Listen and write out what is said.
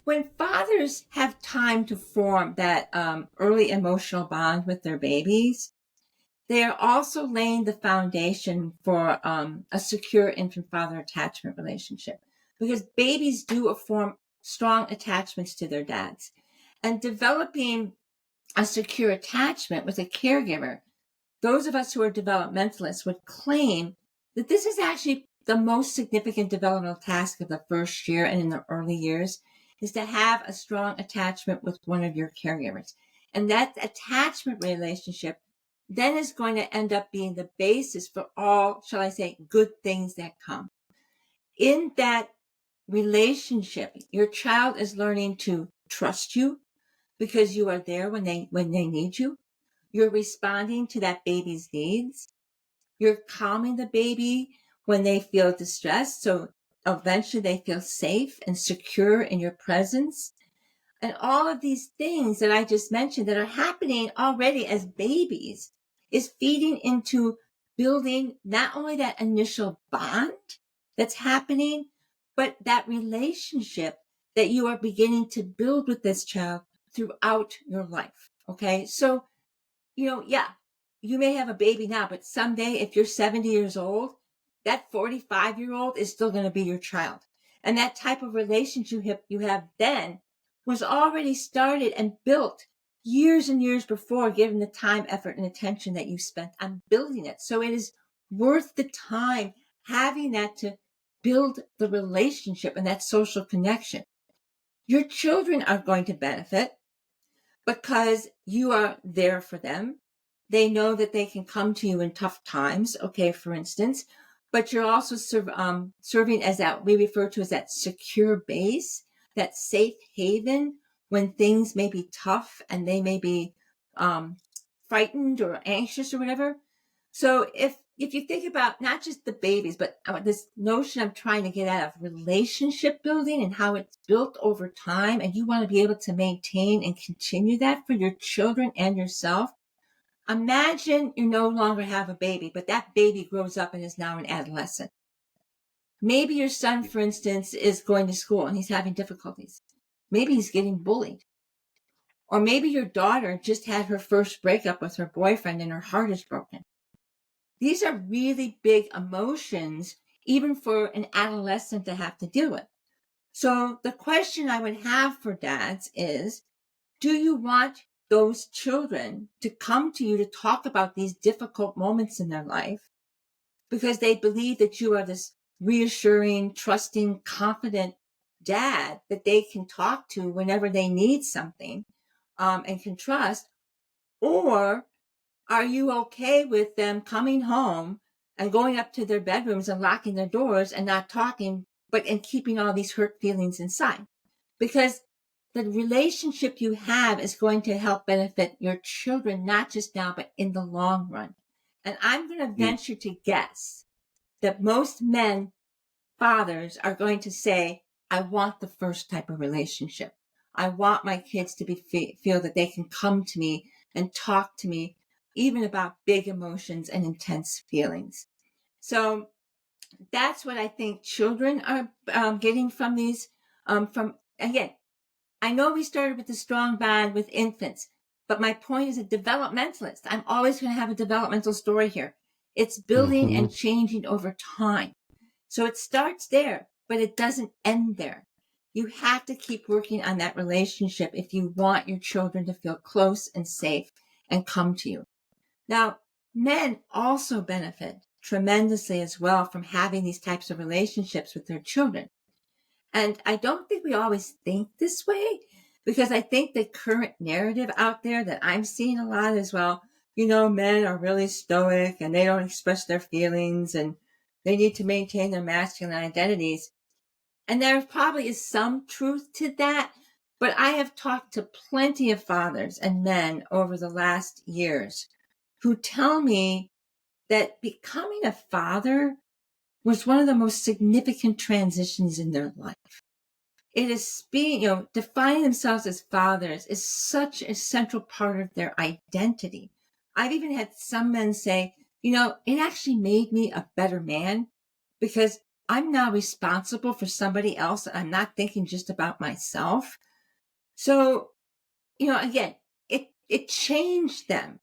when fathers have time to form that early emotional bond with their babies, they are also laying the foundation for a secure infant-father attachment relationship, because babies do form strong attachments to their dads. And developing a secure attachment with a caregiver, those of us who are developmentalists would claim that this is actually the most significant developmental task of the first year and in the early years, is to have a strong attachment with one of your caregivers. And that attachment relationship then is going to end up being the basis for all, shall I say, good things that come. In that relationship, your child is learning to trust you because you are there when they need you. You're responding to that baby's needs. You're calming the baby when they feel distressed, so eventually they feel safe and secure in your presence. And all of these things that I just mentioned that are happening already as babies is feeding into building not only that initial bond that's happening, but that relationship that you are beginning to build with this child throughout your life. Okay. So, yeah, you may have a baby now, but someday if you're 70 years old, that 45-year-old is still going to be your child. And that type of relationship you have then was already started and built years and years before, given the time, effort, and attention that you spent on building it. So it is worth the time having that to build the relationship and that social connection. Your children are going to benefit because you are there for them. They know that they can come to you in tough times, okay, for instance, but you're also serving as that, we refer to as that secure base, that safe haven when things may be tough and they may be frightened or anxious or whatever. So if you think about not just the babies, but this notion I'm trying to get at of relationship building and how it's built over time, and you want to be able to maintain and continue that for your children and yourself, imagine you no longer have a baby, but that baby grows up and is now an adolescent. Maybe your son, for instance, is going to school and he's having difficulties. Maybe he's getting bullied. Or maybe your daughter just had her first breakup with her boyfriend and her heart is broken. These are really big emotions, even for an adolescent to have to deal with. So the question I would have for dads is, do you want those children to come to you to talk about these difficult moments in their life because they believe that you are this reassuring, trusting, confident dad that they can talk to whenever they need something and can trust? Or are you okay with them coming home and going up to their bedrooms and locking their doors and not talking, and keeping all these hurt feelings inside? Because the relationship you have is going to help benefit your children, not just now, but in the long run. And I'm going to venture to guess that most fathers are going to say, I want the first type of relationship. I want my kids to feel that they can come to me and talk to me, even about big emotions and intense feelings. So that's what I think children are getting from these. Again, I know we started with a strong bond with infants, but my point is a developmentalist. I'm always going to have a developmental story here. It's building and changing over time. So it starts there, but it doesn't end there. You have to keep working on that relationship if you want your children to feel close and safe and come to you. Now, men also benefit tremendously as well from having these types of relationships with their children. And I don't think we always think this way, because I think the current narrative out there that I'm seeing a lot as well, men are really stoic and they don't express their feelings and they need to maintain their masculine identities. And there probably is some truth to that, but I have talked to plenty of fathers and men over the last years who tell me that becoming a father was one of the most significant transitions in their life. It is being, defining themselves as fathers is such a central part of their identity. I've even had some men say, it actually made me a better man because I'm now responsible for somebody else. I'm not thinking just about myself. So, again, it changed them.